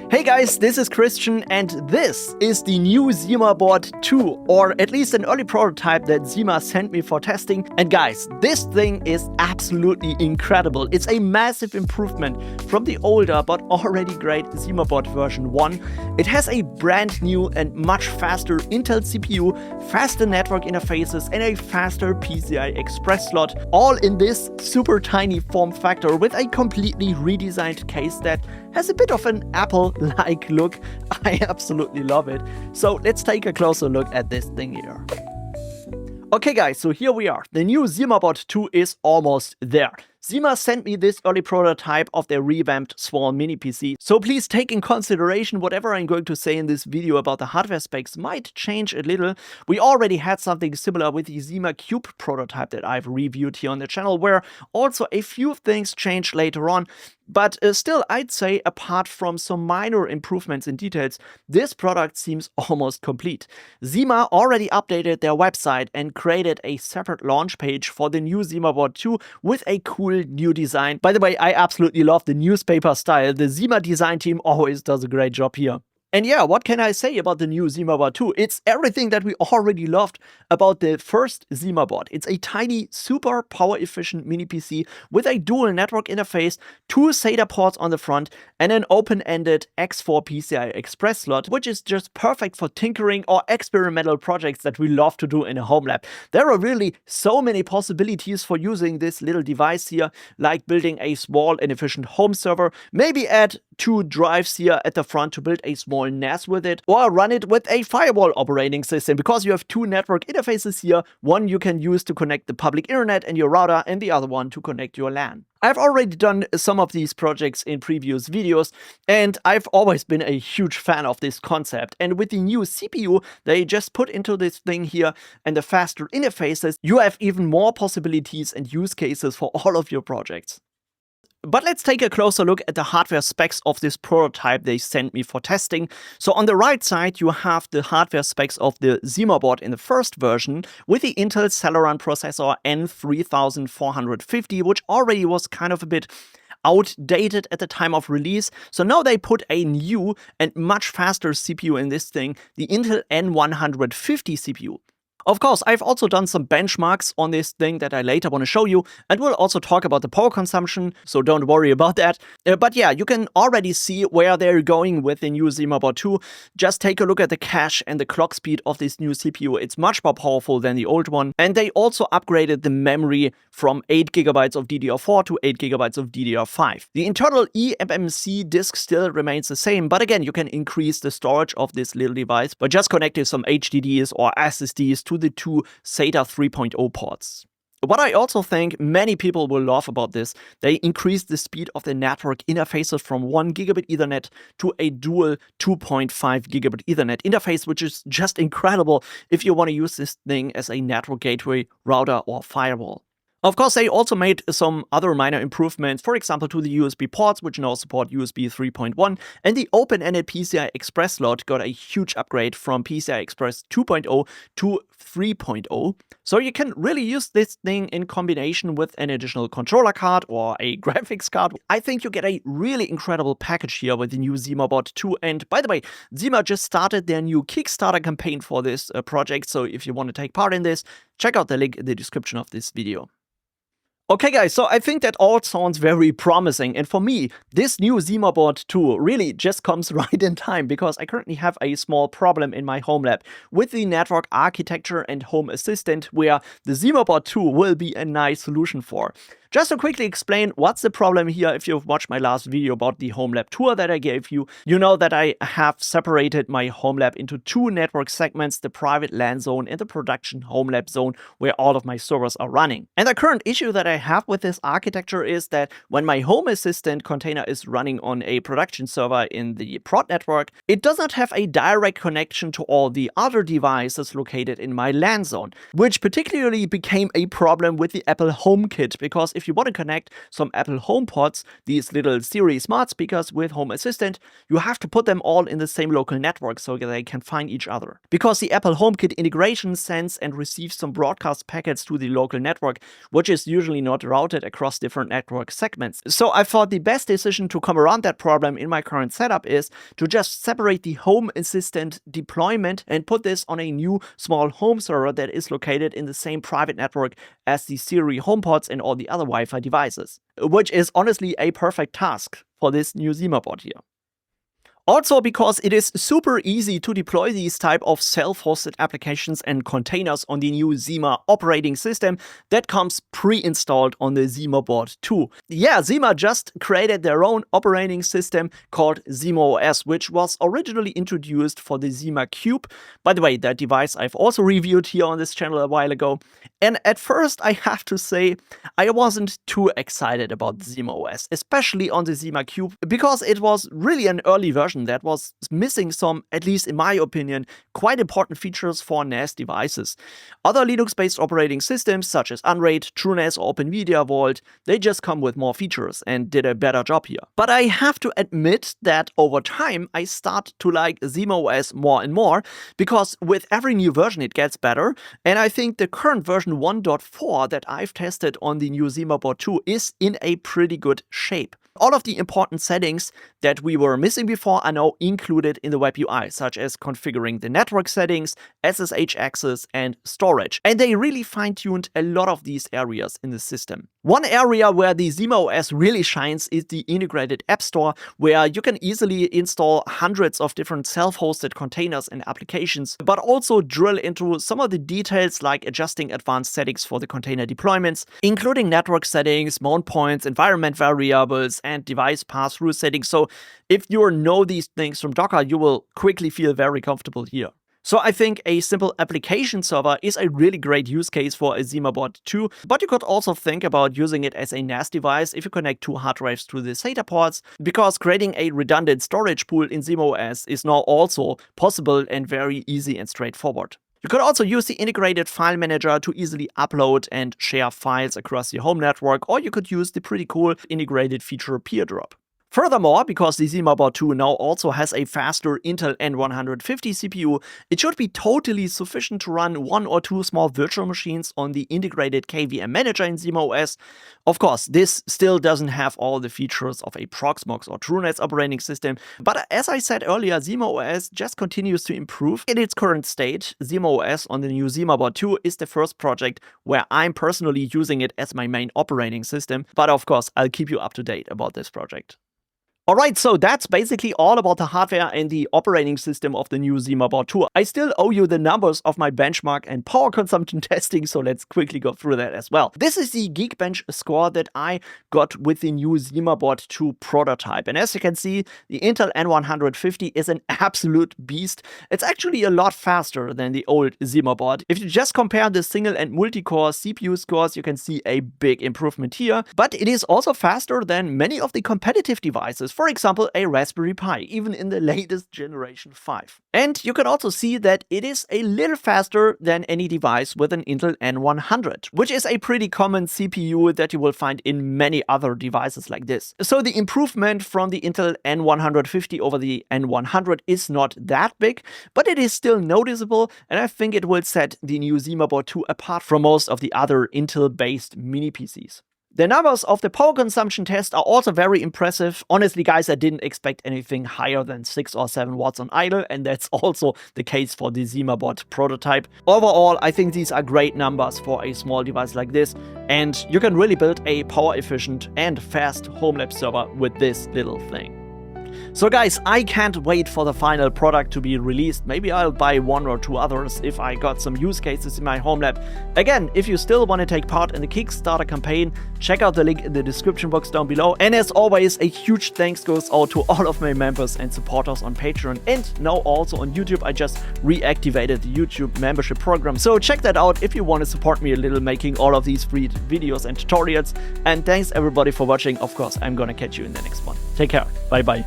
Hey guys, this is Christian and this is the new ZimaBoard 2, or at least an early prototype that Zima sent me for testing. And guys, this thing is absolutely incredible. It's a massive improvement from the older but already great ZimaBoard version 1. It has a brand new and much faster Intel CPU, faster network interfaces and a faster PCI Express slot, all in this super tiny form factor with a completely redesigned case that has a bit of an Apple-like look. I absolutely love it. So let's take a closer look at this thing here. Okay guys, so here we are. The new ZimaBoard 2 is almost there. Zima sent me this early prototype of their revamped small mini PC, so please take in consideration whatever I'm going to say in this video about the hardware specs might change a little. We already had something similar with the Zima Cube prototype that I've reviewed here on the channel, where also a few things changed later on. But still, I'd say apart from some minor improvements in details, this product seems almost complete. Zima already updated their website and created a separate launch page for the new ZimaBoard 2 with a cool new design. By the way, I absolutely love the newspaper style. The Zima design team always does a great job here. And yeah, what can I say about the new ZimaBoard 2? It's everything that we already loved about the first ZimaBoard. It's a tiny, super power-efficient mini PC with a dual network interface, 2 SATA ports on the front, and an open-ended X4 PCI Express slot, which is just perfect for tinkering or experimental projects that we love to do in a home lab. There are really so many possibilities for using this little device here, like building a small and efficient home server, maybe add 2 drives here at the front to build a small NAS with it, or run it with a firewall operating system, because you have 2 network interfaces here, one you can use to connect the public internet and your router, and the other one to connect your LAN. I've already done some of these projects in previous videos, and I've always been a huge fan of this concept. And with the new CPU they just put into this thing here and the faster interfaces, you have even more possibilities and use cases for all of your projects. But let's take a closer look at the hardware specs of this prototype they sent me for testing. So on the right side, you have the hardware specs of the ZimaBoard in the first version with the Intel Celeron processor N3450, which already was kind of a bit outdated at the time of release. So now they put a new and much faster CPU in this thing, the Intel N150 CPU. Of course, I've also done some benchmarks on this thing that I later want to show you, and we'll also talk about the power consumption, so don't worry about that. But yeah, you can already see where they're going with the new ZimaBoard 2. Just take a look at the cache and the clock speed of this new CPU. It's much more powerful than the old one. And they also upgraded the memory from 8 GB of DDR4 to 8 GB of DDR5. The internal eMMC disk still remains the same, but again, you can increase the storage of this little device by just connecting some HDDs or SSDs to the 2 SATA 3.0 ports. What I also think many people will love about this, they increased the speed of the network interfaces from 1 gigabit Ethernet to a dual 2.5 gigabit Ethernet interface, which is just incredible if you want to use this thing as a network gateway, router, or firewall. Of course, they also made some other minor improvements, for example, to the USB ports, which now support USB 3.1, and the open-ended PCI Express slot got a huge upgrade from PCI Express 2.0 to 3.0. So you can really use this thing in combination with an additional controller card or a graphics card. I think you get a really incredible package here with the new ZimaBoard 2. And by the way, Zima just started their new Kickstarter campaign for this project, so if you want to take part in this, check out the link in the description of this video. Okay guys, so I think that all sounds very promising, and for me, this new ZimaBoard 2 really just comes right in time, because I currently have a small problem in my home lab with the network architecture and home assistant, where the ZimaBoard 2 will be a nice solution for. Just to quickly explain what's the problem here, if you've watched my last video about the home lab tour that I gave you, you know that I have separated my home lab into 2 network segments, the private LAN zone and the production home lab zone, where all of my servers are running. And the current issue that I have with this architecture is that when my home assistant container is running on a production server in the prod network, it does not have a direct connection to all the other devices located in my LAN zone, which particularly became a problem with the Apple HomeKit, because if you want to connect some Apple HomePods, these little Siri smart speakers with Home Assistant, you have to put them all in the same local network so they can find each other. Because the Apple HomeKit integration sends and receives some broadcast packets to the local network, which is usually not routed across different network segments. So I thought the best decision to come around that problem in my current setup is to just separate the Home Assistant deployment and put this on a new small home server that is located in the same private network as the Siri HomePods and all the other Wi-Fi devices, which is honestly a perfect task for this new ZimaBoard here. Also, because it is super easy to deploy these type of self-hosted applications and containers on the new Zima operating system that comes pre-installed on the ZimaBoard 2. Yeah, Zima just created their own operating system called ZimaOS, which was originally introduced for the Zima Cube. By the way, that device I've also reviewed here on this channel a while ago. And at first, I have to say, I wasn't too excited about ZimaOS, especially on the Zima Cube, because it was really an early version that was missing some, at least in my opinion, quite important features for NAS devices. Other Linux-based operating systems such as Unraid, TrueNAS, or OpenMedia Vault, they just come with more features and did a better job here. But I have to admit that over time I start to like ZimaOS more and more, because with every new version it gets better, and I think the current version 1.4 that I've tested on the new ZimaBoard 2 is in a pretty good shape. All of the important settings that we were missing before are now included in the web UI, such as configuring the network settings, SSH access, and storage. And they really fine-tuned a lot of these areas in the system. One area where the ZimaOS really shines is the integrated App Store, where you can easily install hundreds of different self-hosted containers and applications, but also drill into some of the details like adjusting advanced settings for the container deployments, including network settings, mount points, environment variables, and device pass-through settings. So if you know these things from Docker, you will quickly feel very comfortable here. So I think a simple application server is a really great use case for a ZimaBoard 2, but you could also think about using it as a NAS device if you connect two hard drives to the SATA ports, because creating a redundant storage pool in ZimaOS is now also possible and very easy and straightforward. You could also use the integrated file manager to easily upload and share files across your home network, or you could use the pretty cool integrated feature PeerDrop. Furthermore, because the ZimaBoard 2 now also has a faster Intel N150 CPU, it should be totally sufficient to run one or two small virtual machines on the integrated KVM manager in ZimaOS. Of course, this still doesn't have all the features of a Proxmox or TrueNAS operating system, but as I said earlier, ZimaOS just continues to improve. In its current state, ZimaOS on the new ZimaBoard 2 is the first project where I'm personally using it as my main operating system, but of course, I'll keep you up to date about this project. Alright, so that's basically all about the hardware and the operating system of the new ZimaBoard 2. I still owe you the numbers of my benchmark and power consumption testing, so let's quickly go through that as well. This is the Geekbench score that I got with the new ZimaBoard 2 prototype. And as you can see, the Intel N150 is an absolute beast. It's actually a lot faster than the old ZimaBoard. If you just compare the single and multi-core CPU scores, you can see a big improvement here. But it is also faster than many of the competitive devices. For example, a Raspberry Pi, even in the latest generation 5. And you can also see that it is a little faster than any device with an Intel N100, which is a pretty common CPU that you will find in many other devices like this. So the improvement from the Intel N150 over the N100 is not that big, but it is still noticeable, and I think it will set the new ZimaBoard 2 apart from most of the other Intel-based mini PCs. The numbers of the power consumption test are also very impressive. Honestly, guys, I didn't expect anything higher than 6 or 7 watts on idle, and that's also the case for the ZimaBoard prototype. Overall, I think these are great numbers for a small device like this, and you can really build a power-efficient and fast home lab server with this little thing. So guys, I can't wait for the final product to be released. Maybe I'll buy one or two others if I got some use cases in my home lab. Again, if you still want to take part in the Kickstarter campaign, check out the link in the description box down below. And as always, a huge thanks goes out to all of my members and supporters on Patreon, and now also on YouTube. I just reactivated the YouTube membership program, so check that out if you want to support me a little making all of these free videos and tutorials. And thanks everybody for watching. Of course, I'm gonna catch you in the next one. Take care. Bye bye.